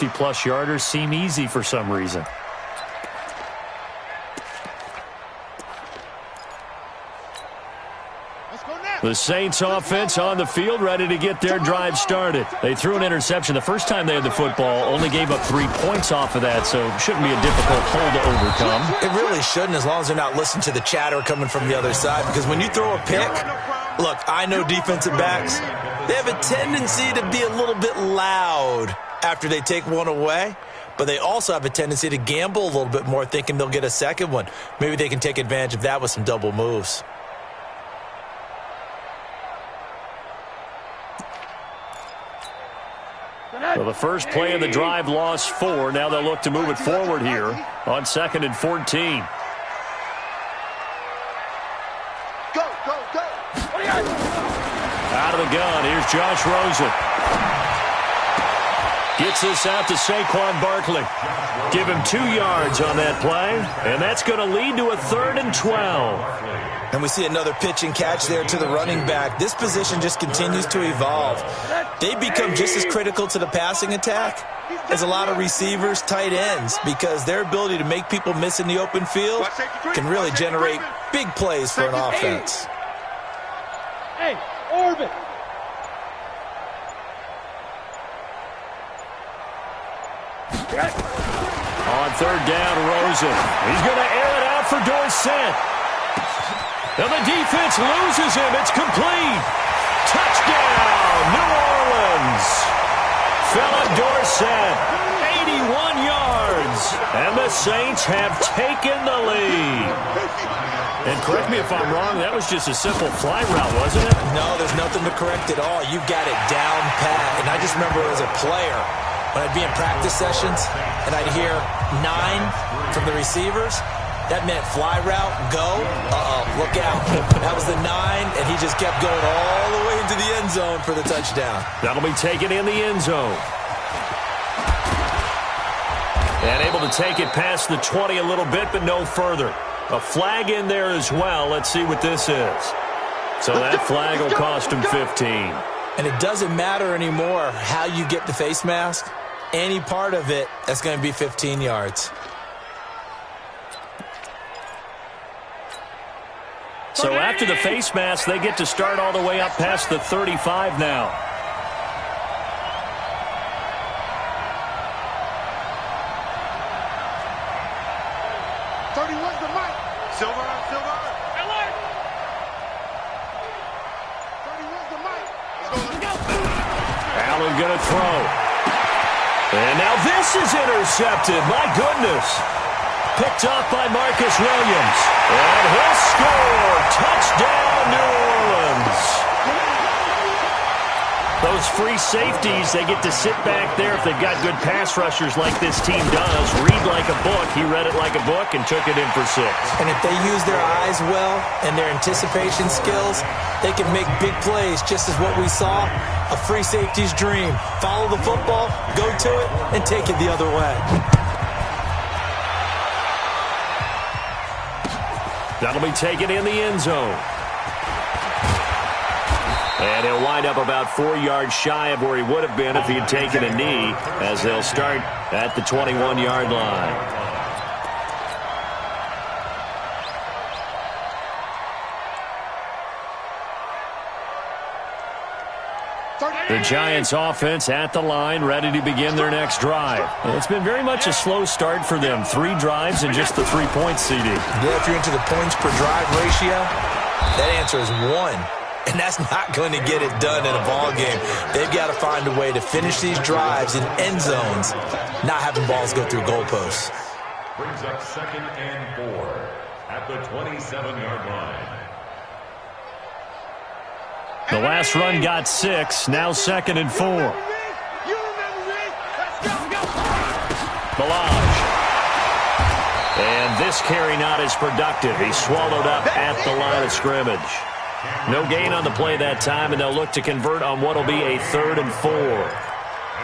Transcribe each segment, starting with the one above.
50-plus yarders seem easy for some reason. The Saints offense on the field, ready to get their drive started. They threw an interception the first time they had the football, only gave up 3 points off of that, so it shouldn't be a difficult hole to overcome. It really shouldn't, as long as they're not listening to the chatter coming from the other side, because when you throw a pick, look, I know defensive backs, they have a tendency to be a little bit loud after they take one away, but they also have a tendency to gamble a little bit more, thinking they'll get a second one. Maybe they can take advantage of that with some double moves. So the first play of the drive lost 4. Now they'll look to move it forward here on 2nd and 14. Go, go, go. Out of the gun, here's Josh Rosen. Gets this out to Saquon Barkley. Give him 2 yards on that play, and that's going to lead to a 3rd and 12. And we see another pitch and catch there to the running back. This position just continues to evolve. They become just as critical to the passing attack as a lot of receivers, tight ends, because their ability to make people miss in the open field can really generate big plays for an offense. Hey, orbit. On 3rd down, Rosen. He's going to air it out for Dorsett. And the defense loses him. It's complete. Touchdown, New Orleans. Philip Dorsett, 81 yards. And the Saints have taken the lead. And correct me if I'm wrong, that was just a simple fly route, wasn't it? No, there's nothing to correct at all. You got it down pat. And I just remember as a player, when I'd be in practice sessions and I'd hear 9 from the receivers, that meant fly route, go, look out. That was the 9, and he just kept going all the way into the end zone for the touchdown. That'll be taken in the end zone. And able to take it past the 20 a little bit, but no further. A flag in there as well. Let's see what this is. So that flag will cost him 15. And it doesn't matter anymore how you get the face mask. Any part of it, that's going to be 15 yards. So after the face mask, they get to start all the way up past the 35 now. Allen going to throw. And now this is intercepted. My goodness. Picked off by Marcus Williams. And he'll score. Touchdown, New Orleans. Those free safeties, they get to sit back there if they've got good pass rushers like this team does. Read like a book. He read it like a book and took it in for 6. And if they use their eyes well and their anticipation skills, they can make big plays, just as what we saw, a free safety's dream. Follow the football, go to it, and take it the other way. That'll be taken in the end zone. And he'll wind up about 4 yards shy of where he would have been if he had taken a knee, as they'll start at the 21-yard line. The Giants offense at the line, ready to begin their next drive. It's been very much a slow start for them. 3 drives and just the 3 points, CD. Yeah, if you're into the points per drive ratio, that answer is 1. And that's not going to get it done in a ball game. They've got to find a way to finish these drives in end zones, not having balls go through goalposts. Brings up 2nd and 4 at the 27-yard line. The last run got 6, now 2nd and 4. Balaj. And this carry not as productive. He's swallowed up at the line of scrimmage. No gain on the play that time, and they'll look to convert on what will be a 3rd and 4. And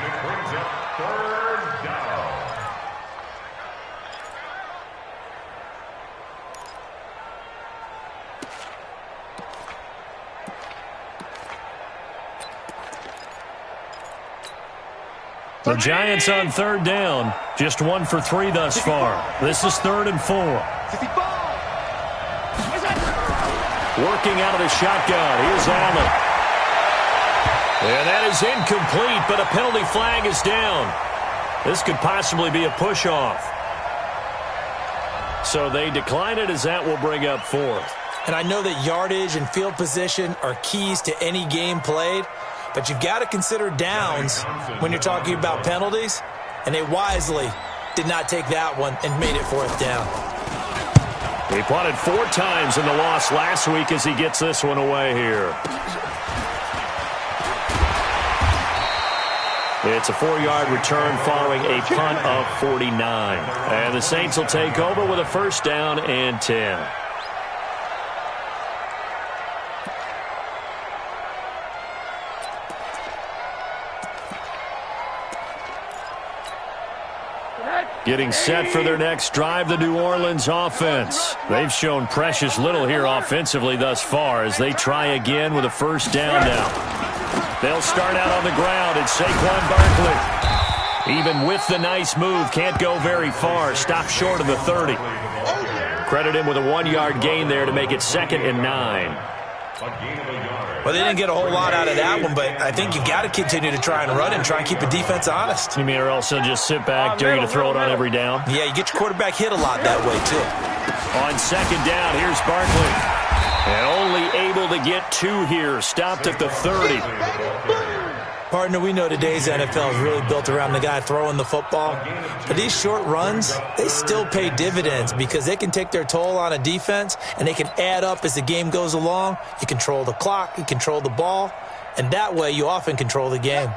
it brings up 3rd down. The Giants on third down, just 1 for 3 thus far. This is 3rd and 4. Working out of the shotgun, here's Allen. And that is incomplete, but a penalty flag is down. This could possibly be a push-off. So they decline it as that will bring up 4th. And I know that yardage and field position are keys to any game played, but you've got to consider downs when you're talking about penalties, and they wisely did not take that one and made it 4th down. He punted 4 times in the loss last week as he gets this one away here. It's a 4-yard return following a punt of 49. And the Saints will take over with a 1st down and 10. Getting set for their next drive, the New Orleans offense. They've shown precious little here offensively thus far as they try again with a 1st down now. They'll start out on the ground. It's Saquon Barkley. Even with the nice move, can't go very far. Stopped short of the 30. Credit him with a 1-yard gain there to make it 2nd and 9. Well, they didn't get a whole lot out of that one, but I think you've got to continue to try and run and try and keep the defense honest. You mean, or else they'll just sit back, dare you to throw it on every down? Yeah, you get your quarterback hit a lot that way, too. On 2nd down, here's Barkley. And only able to get 2 here. Stopped at the 30. Partner, we know today's NFL is really built around the guy throwing the football. But these short runs, they still pay dividends because they can take their toll on a defense and they can add up as the game goes along. You control the clock, you control the ball, and that way you often control the game.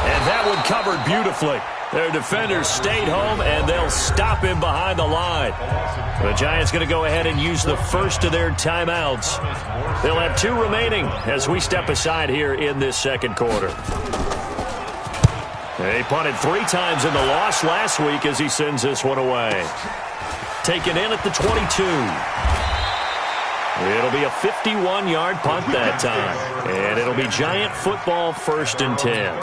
And that one covered beautifully. Their defenders stayed home, and they'll stop him behind the line. The Giants going to go ahead and use the first of their timeouts. They'll have 2 remaining as we step aside here in this 2nd quarter. They punted 3 times in the loss last week as he sends this one away. Taken in at the 22. It'll be a 51-yard punt that time. And it'll be Giant football 1st and 10.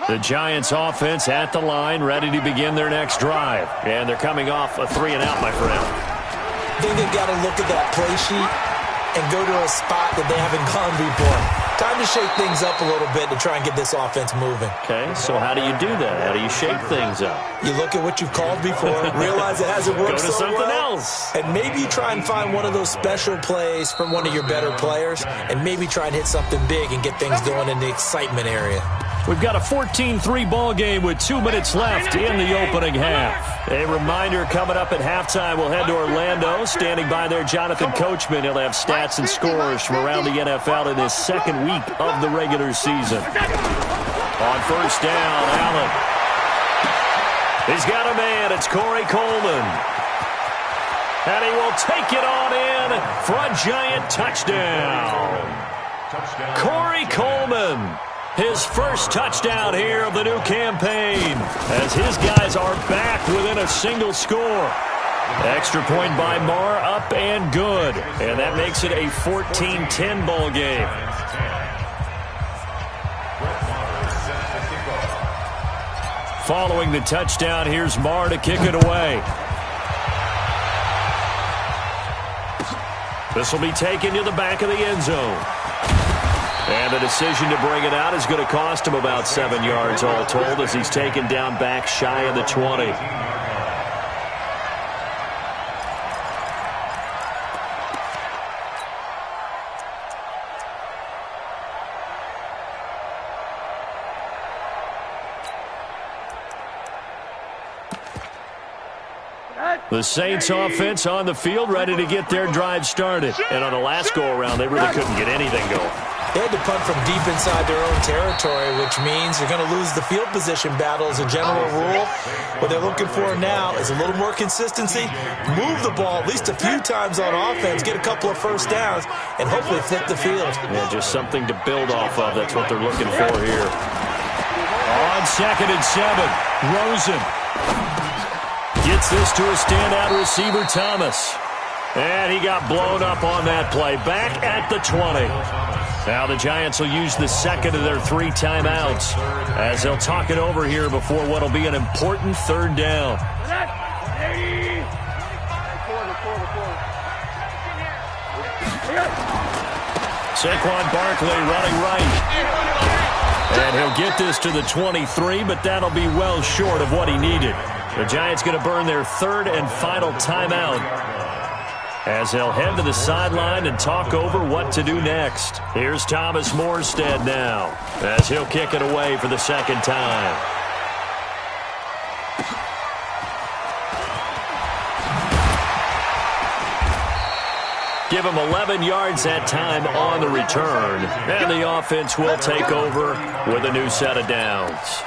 The Giants offense at the line, ready to begin their next drive. And they're coming off a 3-and-out, my friend. I think they've got to look at that play sheet and go to a spot that they haven't gone before. Time to shake things up a little bit to try and get this offense moving. Okay, so how do you do that? How do you shake things up? You look at what you've called before, realize it hasn't worked so well. Go to something else. And maybe try and find one of those special plays from one of your better players, and maybe try and hit something big and get things going in the excitement area. We've got a 14-3 ball game with 2 minutes left in the opening half. A reminder coming up at halftime, we'll head to Orlando. Standing by there, Jonathan Coachman. He'll have stats and scores from around the NFL in this 2nd week of the regular season. On 1st down, Allen. He's got a man. It's Corey Coleman. And he will take it on in for a Giant touchdown. Corey Coleman. His first touchdown here of the new campaign as his guys are back within a single score. Extra point by Marr, up and good. And that makes it a 14-10 ball game. Following the touchdown, here's Marr to kick it away. This will be taken to the back of the end zone. And the decision to bring it out is going to cost him about 7 yards all told as he's taken down back shy of the 20. The Saints offense on the field ready to get their drive started. And on the last go-around, they really couldn't get anything going. They had to punt from deep inside their own territory, which means you're going to lose the field position battle as a general rule. What they're looking for now is a little more consistency, move the ball at least a few times on offense, get a couple of 1st downs, and hopefully flip the field. Yeah, just something to build off of. That's what they're looking for here. On 2nd and 7, Rosen gets this to a standout receiver, Thomas. And he got blown up on that play. Back at the 20. Now the Giants will use the second of their 3 timeouts as they'll talk it over here before what will be an important 3rd down. Saquon Barkley running right. And he'll get this to the 23, but that'll be well short of what he needed. The Giants going to burn their 3rd and final timeout as they'll head to the sideline and talk over what to do next. Here's Thomas Morstead now as he'll kick it away for the 2nd time. Give him 11 yards that time on the return. And the offense will take over with a new set of downs.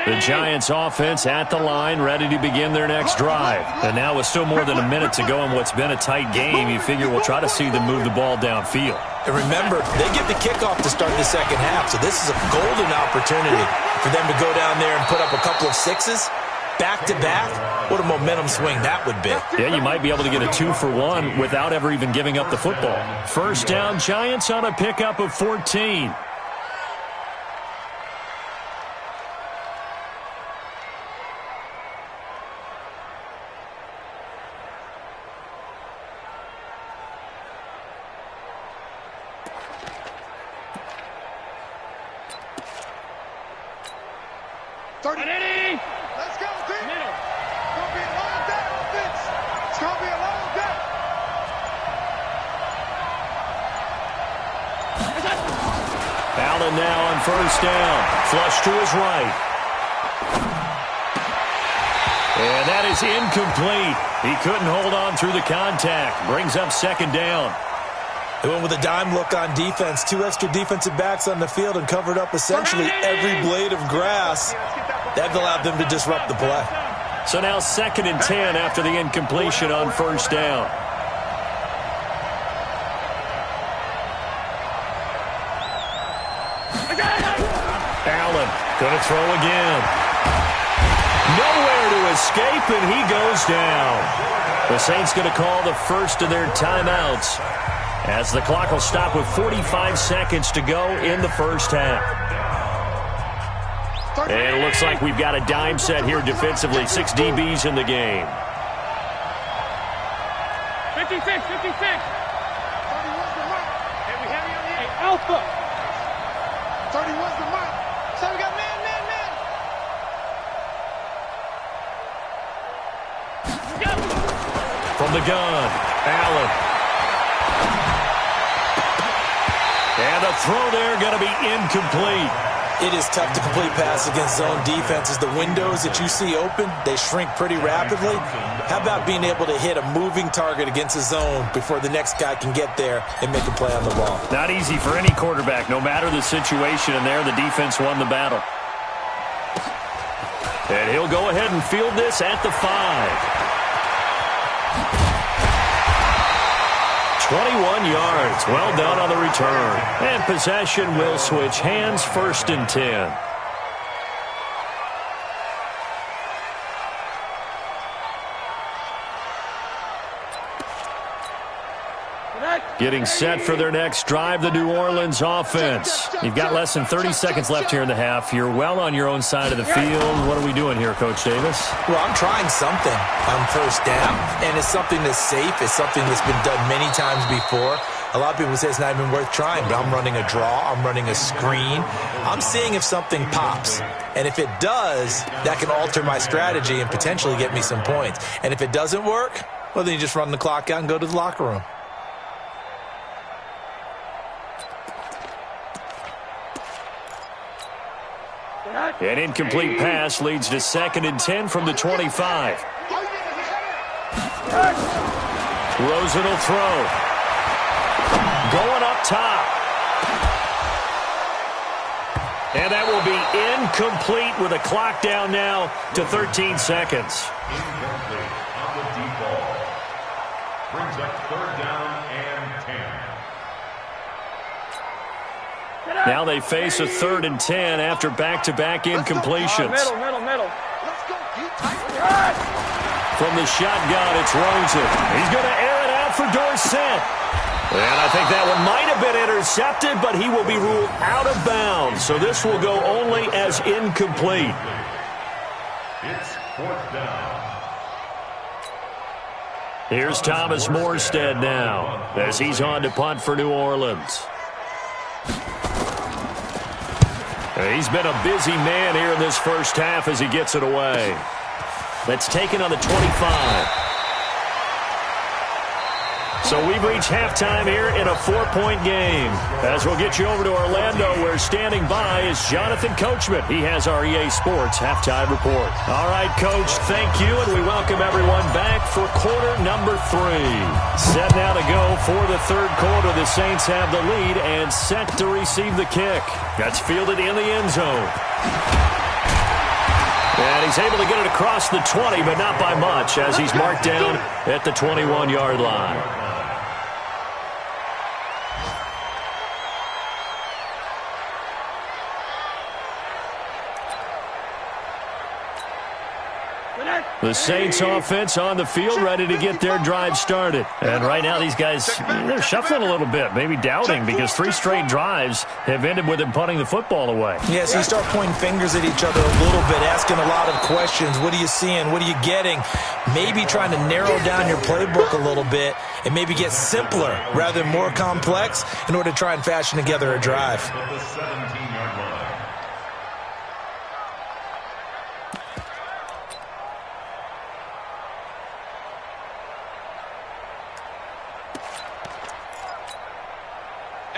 The Giants offense at the line, ready to begin their next drive. And now with still more than a minute to go in what's been a tight game, you figure we'll try to see them move the ball downfield. And remember, they get the kickoff to start the 2nd half, so this is a golden opportunity for them to go down there and put up a couple of 6s back-to-back. What a momentum swing that would be. Yeah, you might be able to get a 2-for-1 without ever even giving up the football. 1st down, Giants on a pickup of 14. Let's go, team. It's going to be a long day, offense. It's going to be a long day. Allen now on 1st down. Flush to his right. And that is incomplete. He couldn't hold on through the contact. Brings up 2nd down. They went with a dime look on defense. 2 extra defensive backs on the field and covered up essentially every blade of grass. That allowed them to disrupt the play. So now 2nd and 10 after the incompletion on 1st down. Allen going to throw again. Nowhere to escape, and he goes down. The Saints going to call the first of their timeouts as the clock will stop with 45 seconds to go in the 1st half. And it looks like we've got a dime set here defensively. 6 DBs in the game. 56, 56. 31's the mark. Hey, we have you on the end. Hey, Alpha. 31's the mark. So we got man. From the gun, Allen. And the throw there going to be incomplete. It is tough to complete pass against zone defenses. The windows that you see open, they shrink pretty rapidly. How about being able to hit a moving target against a zone before the next guy can get there and make a play on the ball? Not easy for any quarterback, no matter the situation. And there, the defense won the battle. And he'll go ahead and field this at the 5. 21 yards. Well done on the return. And possession will switch hands. 1st and 10. Getting set for their next drive, the New Orleans offense. You've got less than 30 seconds left here in the half. You're well on your own side of the field. What are we doing here, Coach Davis? Well, I'm trying something on 1st down, and it's something that's safe. It's something that's been done many times before. A lot of people say it's not even worth trying, but I'm running a draw. I'm running a screen. I'm seeing if something pops. And if it does, that can alter my strategy and potentially get me some points. And if it doesn't work, well, then you just run the clock out and go to the locker room. An incomplete pass leads to 2nd and 10 from the 25. Rosen will throw. Going up top. And that will be incomplete with a clock down now to 13 seconds. Brings up 3rd down and 10. Now they face a 3rd and 10 after back-to-back incompletions. Middle. From the shotgun, it's Rosen. He's going to air it out for Dorsett. And I think that one might have been intercepted, but he will be ruled out of bounds. So this will go only as incomplete. It's 4th down. Here's Thomas Morstead now as he's on to punt for New Orleans. He's been a busy man here in this first half as he gets it away. That's taken on the 25. So we've reached halftime here in a 4-point game. As we'll get you over to Orlando, where standing by is Jonathan Coachman. He has our EA Sports halftime report. All right, Coach, thank you, and we welcome everyone back for quarter number 3. Set now to go for the 3rd quarter. The Saints have the lead and set to receive the kick. That's fielded in the end zone. And he's able to get it across the 20, but not by much, as he's marked down at the 21-yard line. The Saints offense on the field, ready to get their drive started. And right now these guys, they're shuffling a little bit, maybe doubting, because 3 straight drives have ended with them punting the football away. Yeah, so you start pointing fingers at each other a little bit, asking a lot of questions. What are you seeing? What are you getting? Maybe trying to narrow down your playbook a little bit and maybe get simpler rather than more complex in order to try and fashion together a drive. At the 17-yard line.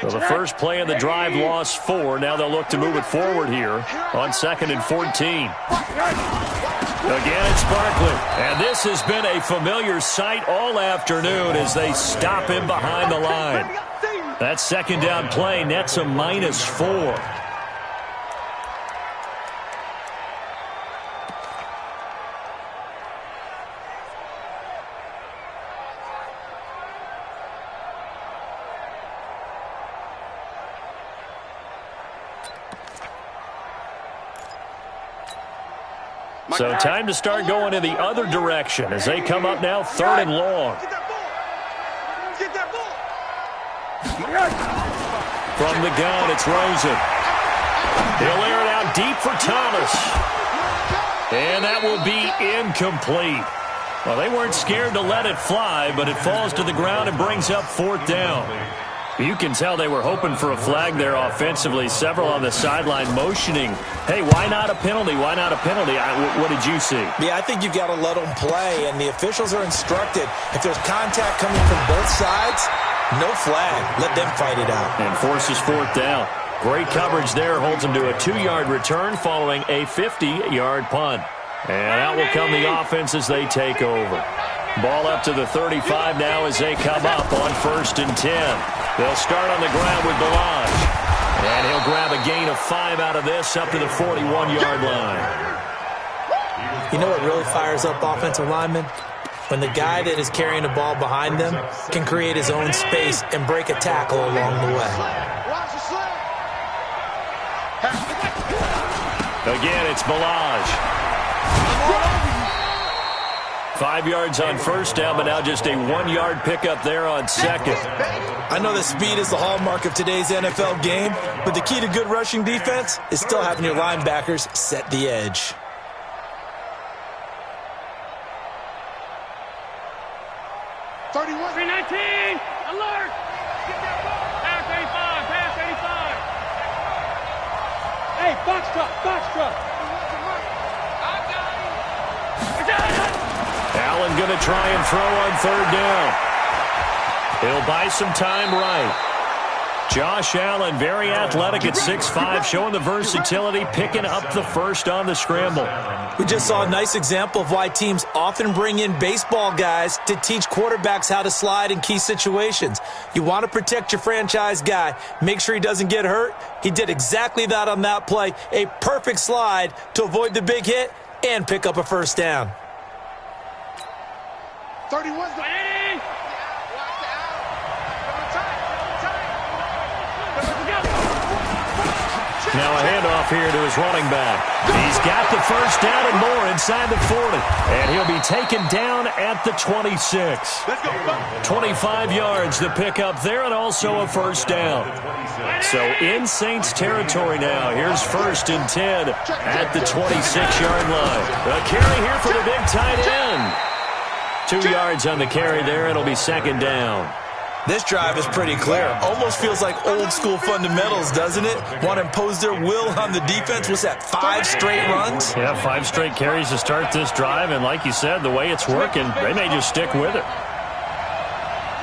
So the first play of the drive lost 4. Now they'll look to move it forward here on 2nd and 14. Again, it's Barkley. And this has been a familiar sight all afternoon as they stop him behind the line. That 2nd down play nets a -4. So time to start going in the other direction as they come up now 3rd and long. From the gun, it's Rosen. He'll air it out deep for Thomas. And that will be incomplete. Well, they weren't scared to let it fly, but it falls to the ground and brings up 4th down. You can tell they were hoping for a flag there offensively. Several on the sideline motioning, hey, why not a penalty? Why not a penalty? What did you see? Yeah, I think you've got to let them play, and the officials are instructed. If there's contact coming from both sides, no flag. Let them fight it out. And forces 4th down. Great coverage there. Holds them to a 2-yard return following a 50-yard punt. And out will come the offense as they take over. Ball up to the 35 now as they come up on 1st and 10. They'll start on the ground with Balaj. And he'll grab a gain of 5 out of this up to the 41-yard line. You know what really fires up offensive linemen? When the guy that is carrying the ball behind them can create his own space and break a tackle along the way. Again, it's Balaj. 5 yards on 1st down, but now just a 1-yard pickup there on 2nd. I know that speed is the hallmark of today's NFL game, but the key to good rushing defense is still having your linebackers set the edge. $319, alert! Pass 85, pass 85. Hey, box truck. Allen going to try and throw on 3rd down. He'll buy some time right. Josh Allen, very athletic at 6'5", showing the versatility, picking up the first on the scramble. We just saw a nice example of why teams often bring in baseball guys to teach quarterbacks how to slide in key situations. You want to protect your franchise guy. Make sure he doesn't get hurt. He did exactly that on that play. A perfect slide to avoid the big hit and pick up a 1st down. 31's the Now a handoff here to his running back. He's got the first down and more inside the 40. And he'll be taken down at the 26. 25 yards to pick up there and also a first down. So in Saints territory now. Here's 1st and 10 at the 26-yard line. A carry here for the big tight end. 2 yards on the carry there. It'll be 2nd down. This drive is pretty clear. Almost feels like old-school fundamentals, doesn't it? Want to impose their will on the defense. What's that, 5 straight runs? Yeah, 5 straight carries to start this drive. And like you said, the way it's working, they may just stick with it.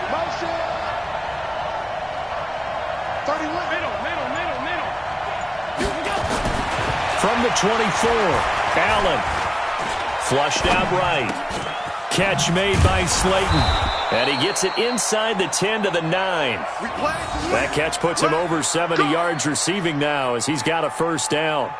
Motion. 31. Middle. From the 24, Allen. Flushed out right. Catch made by Slayton. And he gets it inside the 10 to the 9. That catch puts him over 70 yards receiving now as he's got a first down.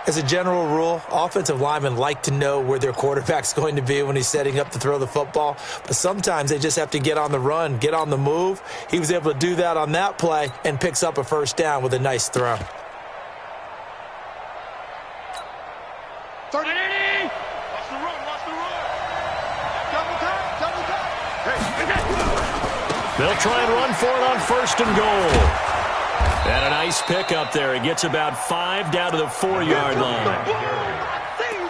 As a general rule, offensive linemen like to know where their quarterback's going to be when he's setting up to throw the football. But sometimes they just have to get on the run, get on the move. He was able to do that on that play and picks up a first down with a nice throw. 30. Watch the run. Double time. They'll try and run for it on 1st and goal. And a nice pickup there. He gets about 5 down to the 4-yard line.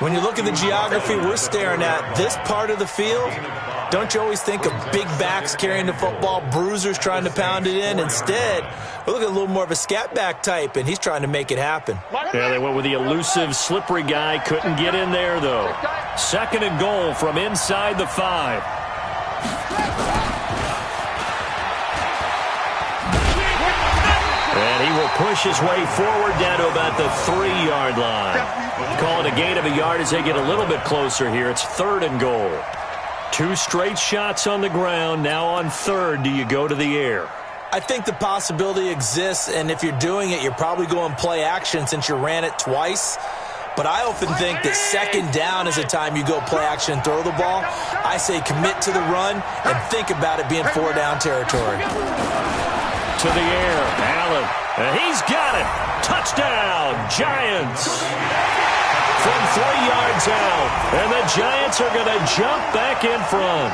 When you look at the geography we're staring at, this part of the field, don't you always think of big backs carrying the football, bruisers trying to pound it in? Instead, we're looking at a little more of a scat back type, and he's trying to make it happen. Yeah, they went with the elusive, slippery guy. Couldn't get in there, though. 2nd and goal from inside the 5. And he will push his way forward down to about the 3-yard line. Call it a gain of a yard as they get a little bit closer here. It's 3rd and goal. 2 straight shots on the ground. Now on 3rd, do you go to the air? I think the possibility exists, and if you're doing it, you're probably going play action since you ran it twice. But I often think that 2nd down is a time you go play action and throw the ball. I say commit to the run and think about it being 4-down territory. To the air, Allen, and he's got it. Touchdown, Giants. From 3 yards out, and the Giants are going to jump back in front.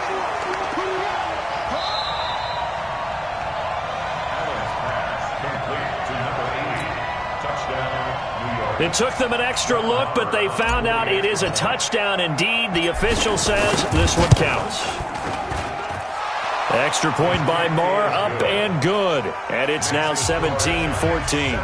It took them an extra look, but they found out it is a touchdown indeed. The official says this one counts. Extra point by Moore, up and good. And it's now 17-14.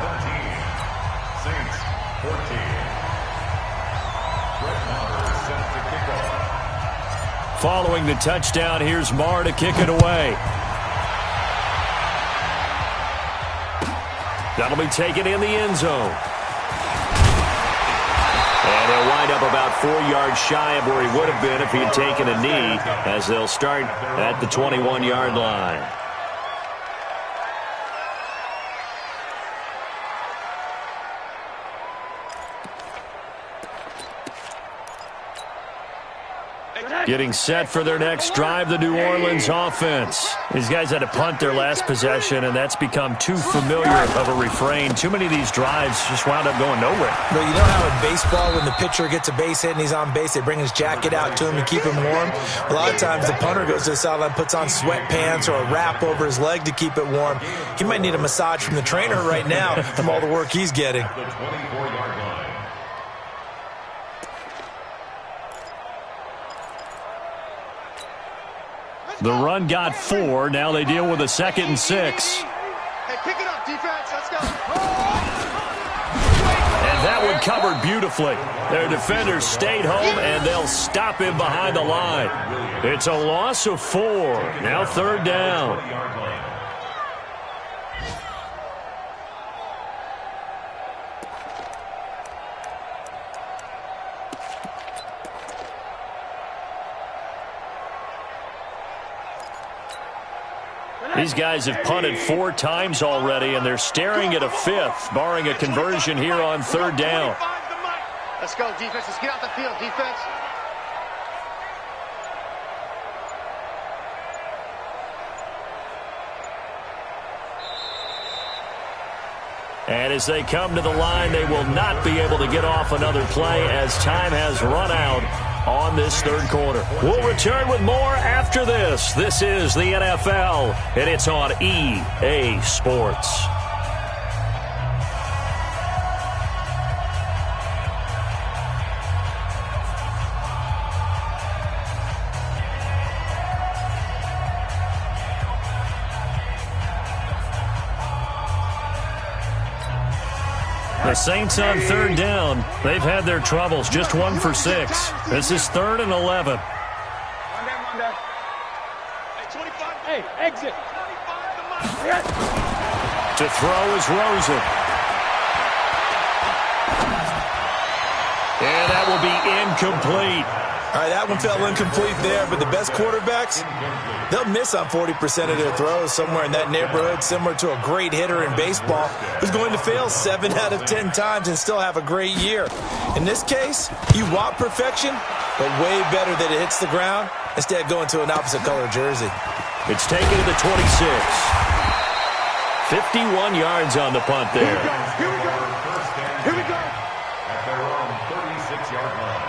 Following the touchdown, here's Moore to kick it away. That'll be taken in the end zone. And he'll wind up about 4 yards shy of where he would have been if he had taken a knee, as they'll start at the 21-yard line. Getting set for their next drive, the New Orleans offense. These guys had to punt their last possession, and that's become too familiar of a refrain. Too many of these drives just wound up going nowhere. But you know how in baseball, when the pitcher gets a base hit and he's on base, they bring his jacket out to him to keep him warm? A lot of times the punter goes to the sideline, puts on sweatpants or a wrap over his leg to keep it warm. He might need a massage from the trainer right now from all the work he's getting. The 24-yard line. The run got 4. Now they deal with a 2nd and 6. Hey, pick it up, defense. Let's go. And that one covered beautifully. Their defenders stayed home, and they'll stop him behind the line. It's a loss of 4. Now 3rd down. These guys have punted 4 times already, and they're staring at a 5th, barring a conversion here on 3rd down. Let's go, defense. Let's get out the field, defense. And as they come to the line, they will not be able to get off another play as time has run out on this third quarter. We'll return with more after this. This is the NFL, and it's on EA Sports. The Saints on third down. They've had their troubles. Just 1 for 6. This is 3rd and 11. Hey, exit. To throw is Rosen. And that will be incomplete. All right, that one fell incomplete there, but the best quarterbacks, they'll miss on 40% of their throws, somewhere in that neighborhood, similar to a great hitter in baseball who's going to fail 7 out of 10 times and still have a great year. In this case, you want perfection, but way better that it hits the ground instead of going to an opposite color jersey. It's taken to the 26. 51 yards on the punt there. Here we go. Here we go. At their own 36-yard line.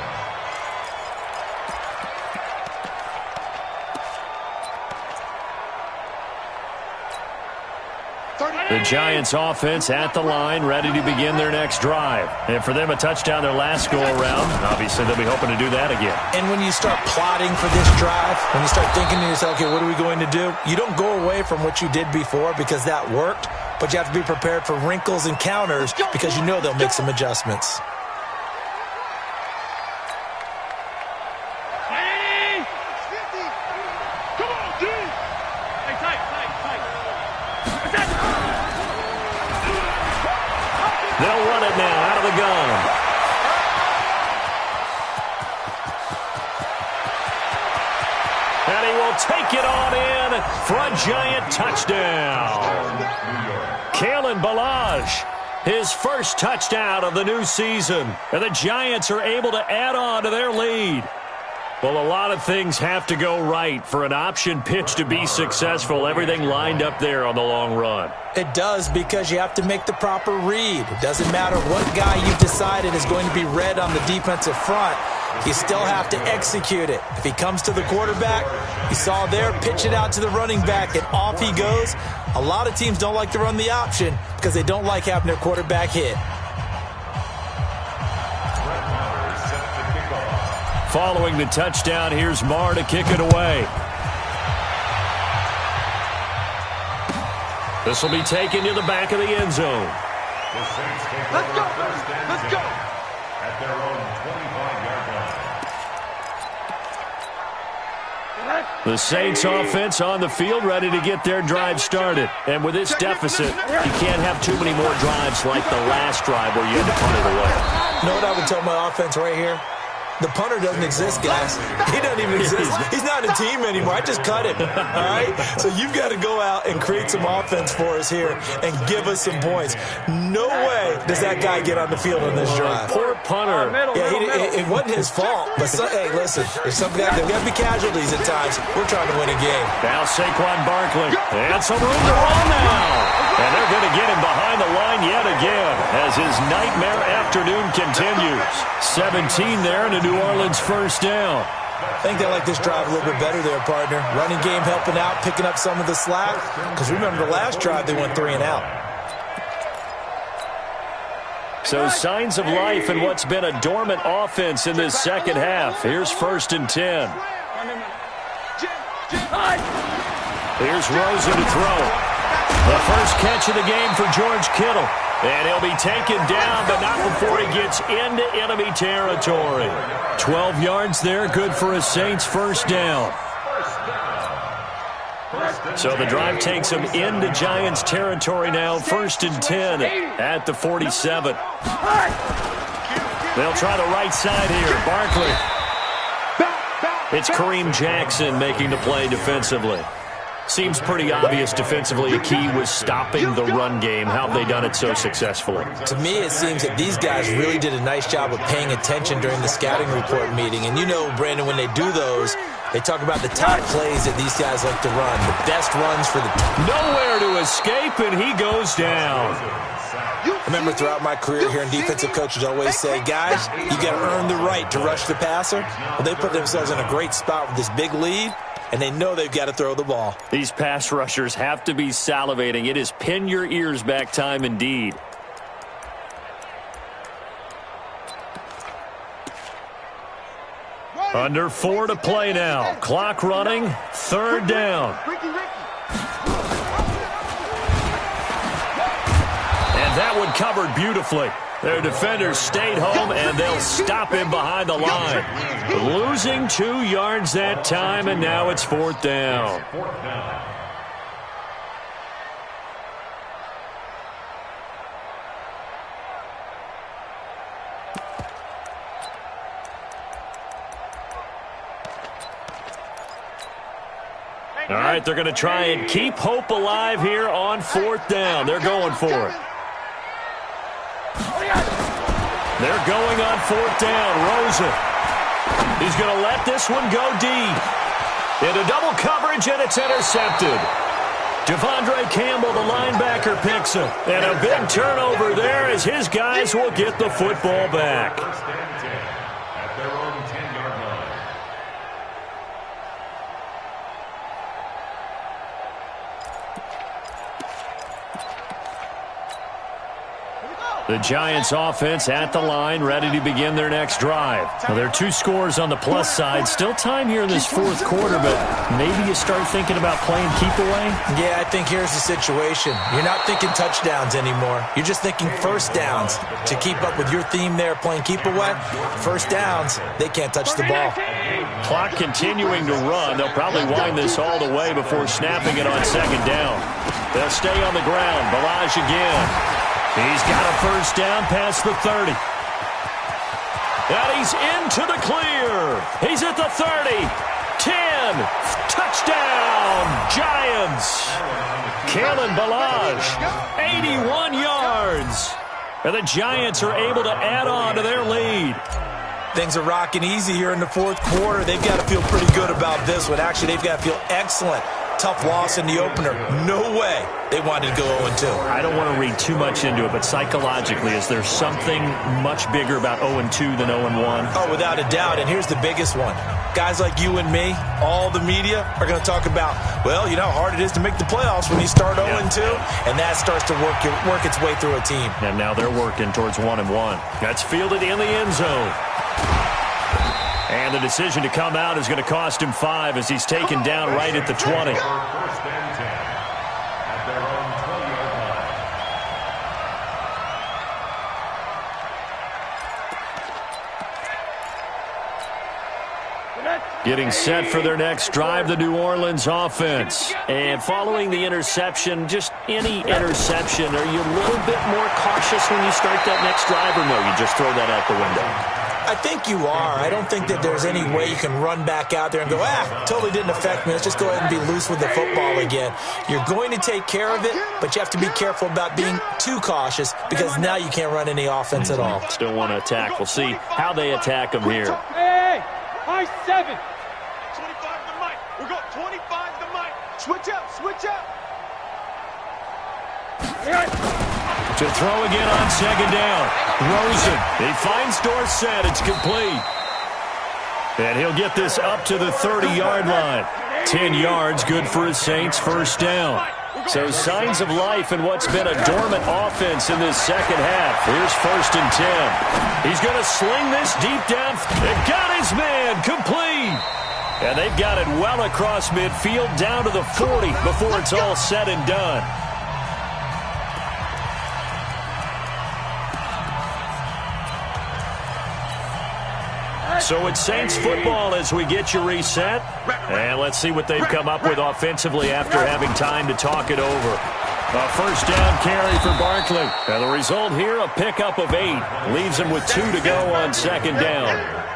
The Giants offense at the line, ready to begin their next drive. And for them, a touchdown their last go-around. Obviously, they'll be hoping to do that again. And when you start plotting for this drive, when you start thinking to yourself, okay, what are we going to do? You don't go away from what you did before because that worked, but you have to be prepared for wrinkles and counters because you know they'll make some adjustments. They'll run it now out of the gun. And he will take it on in for a Giant touchdown. Kalen Ballage, his first touchdown of the new season. And the Giants are able to add on to their lead. Well, a lot of things have to go right for an option pitch to be successful. Everything lined up there on the long run. It does, because you have to make the proper read. It doesn't matter what guy you've decided is going to be red on the defensive front. You still have to execute it. If he comes to the quarterback, you saw there, pitch it out to the running back, and off he goes. A lot of teams don't like to run the option because they don't like having their quarterback hit. Following the touchdown, here's Marr to kick it away. This will be taken to the back of the end zone. The Saints take Let's go. first and Let's 10 go. at their own 25-yard line. The Saints offense on the field, ready to get their drive started. And with this deficit, you can't have too many more drives like the last drive where you had to punt it away. You know what I would tell my offense right here? The punter doesn't exist, guys. He doesn't even exist. He's not a team anymore. I just cut him, all right? So you've got to go out and create some offense for us here and give us some points. No way does that guy get on the field on this drive. Poor punter. Yeah, it wasn't his fault. But, hey, listen, there's something there's got to be casualties at times. We're trying to win a game. Now Saquon Barkley. And some room to run now. And they're going to get him behind the line yet again as his nightmare afternoon continues. 17 there and a New Orleans first down. I think they like this drive a little bit better there, partner. Running game helping out, picking up some of the slack. Because remember the last drive, they went 3 and out. So signs of life in what's been a dormant offense in this second half. Here's 1st and 10. Here's Rosen to throw. The first catch of the game for George Kittle. And he'll be taken down, but not before he gets into enemy territory. 12 yards there, good for a Saints first down. So the drive takes him into Giants territory now. 1st and 10 at the 47. They'll try the right side here. Barkley. It's Kareem Jackson making the play defensively. Seems pretty obvious defensively a key was stopping the run game. How have they done it so successfully? To me, it seems that these guys really did a nice job of paying attention during the scouting report meeting. And you know, Brandon, when they do those, They talk about the top plays that these guys like to run, the best runs for the team. Nowhere to escape, and he goes down. I remember throughout my career hearing defensive coaches always say, guys, you got to earn the right to rush the passer. Well, they put themselves in a great spot with this big lead, and they know they've got to throw the ball. These pass rushers have to be salivating. It is pin your ears back time indeed. Under 4 to play now. Clock running. 3rd down. And that one covered beautifully. Their defenders stayed home, and they'll stop him behind the line. Losing 2 yards that time, and now it's 4th down. All right, they're going to try and keep hope alive here on 4th down. They're going for it. They're going on 4th down. Rosen. He's going to let this one go deep. Into double coverage, and it's intercepted. Devondre Campbell, the linebacker, picks him. And a big turnover there as his guys will get the football back. At their own 10-yard line. The Giants offense at the line, ready to begin their next drive. Well, there are 2 scores on the plus side. Still time here in this 4th quarter, but maybe you start thinking about playing keep away? Yeah, I think here's the situation. You're not thinking touchdowns anymore. You're just thinking first downs. To keep up with your theme there, playing keep away, first downs, they can't touch the ball. Clock continuing to run. They'll probably wind this all the way before snapping it on 2nd down. They'll stay on the ground. Balaj again. He's got a first down past the 30. And he's into the clear. He's at the 30. 10. Touchdown, Giants. Kalen Balaj, 81 yards. And the Giants are able to add on to their lead. Things are rocking easy here in the 4th quarter. They've got to feel pretty good about this one. Actually, they've got to feel excellent. Tough loss in the opener. No way they wanted to go 0-2. I don't want to read too much into it, but psychologically, is there something much bigger about 0-2 than 0-1? Oh, without a doubt, and here's the biggest one. Guys like you and me, all the media, are going to talk about, well, you know how hard it is to make the playoffs when you start 0-2, and that starts to work its way through a team. And now they're working towards 1-1. That's fielded in the end zone. And the decision to come out is going to cost him 5 as he's taken down right at the 20. First and 10 at their own 20-yard line. Getting set for their next drive, the New Orleans offense. And following the interception, just any interception, are you a little bit more cautious when you start that next drive, or no, you just throw that out the window? I think you are. I don't think that there's any way you can run back out there and go, totally didn't affect me. Let's just go ahead and be loose with the football again. You're going to take care of it, but you have to be careful about being too cautious because now you can't run any offense at all. Still want to attack. We'll see how they attack them here. Hey, high 7. 25 to Mike. We got 25 to Mike. Switch up, switch up. To throw again on 2nd down. Rosen. He finds Dorsett. It's complete. And he'll get this up to the 30-yard line. 10 yards, good for his Saints first down. So signs of life in what's been a dormant offense in this second half. Here's 1st and 10. He's going to sling this deep down. It got his man complete. And they've got it well across midfield down to the 40 before it's all said and done. So it's Saints football as we get you reset. And let's see what they've come up with offensively after having time to talk it over. A first down carry for Barkley. And the result here, a pickup of 8. Leaves him with 2 to go on 2nd down.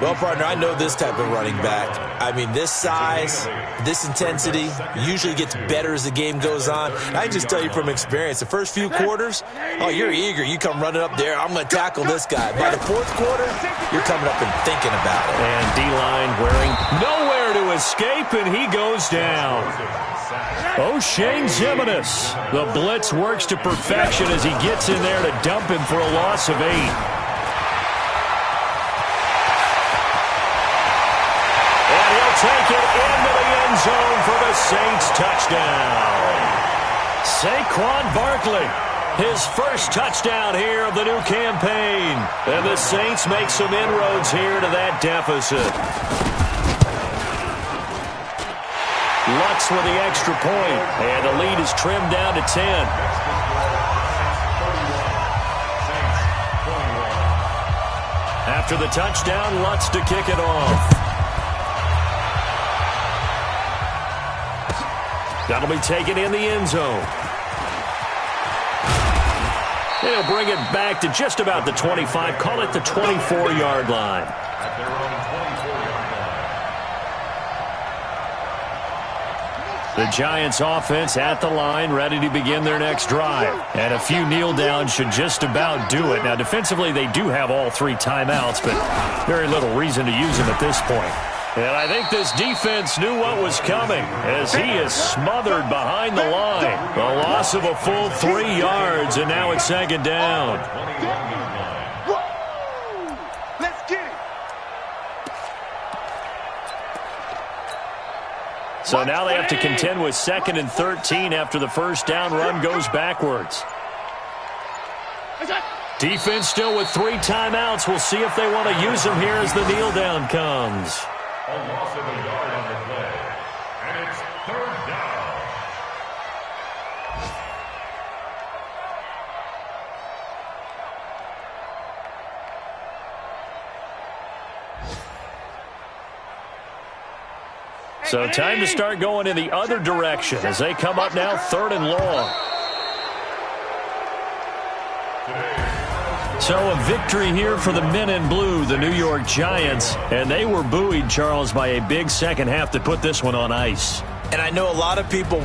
Well, partner, I know this type of running back. I mean, this size, this intensity usually gets better as the game goes on. I just tell you from experience, the first few quarters, oh, you're eager. You come running up there, I'm going to tackle this guy. By the 4th quarter, you're coming up and thinking about it. And D-line wearing nowhere there to escape, and he goes down. O'Shane Zimenez. The blitz works to perfection as he gets in there to dump him for a loss of 8. And he'll take it into the end zone for the Saints touchdown. Saquon Barkley, his first touchdown here of the new campaign. And the Saints make some inroads here to that deficit. Lutz with the extra point, and the lead is trimmed down to 10. After the touchdown, Lutz to kick it off. That'll be taken in the end zone. They'll bring it back to just about the 25, call it the 24-yard line. At their own 24-yard line. The Giants offense at the line, ready to begin their next drive. And a few kneel downs should just about do it. Now, defensively, they do have all 3 timeouts, but very little reason to use them at this point. And I think this defense knew what was coming as he is smothered behind the line. A loss of a full 3 yards, and now it's second down. Let's get it. So now they have to contend with 2nd and 13 after the first down run goes backwards. Defense still with 3 timeouts. We'll see if they want to use them here as the kneel down comes. A loss of a yard on the play. And it's 3rd down. So time to start going in the other direction as they come up now 3rd and long. So a victory here for the men in blue, the New York Giants. And they were buoyed, Charles, by a big second half to put this one on ice. And I know a lot of people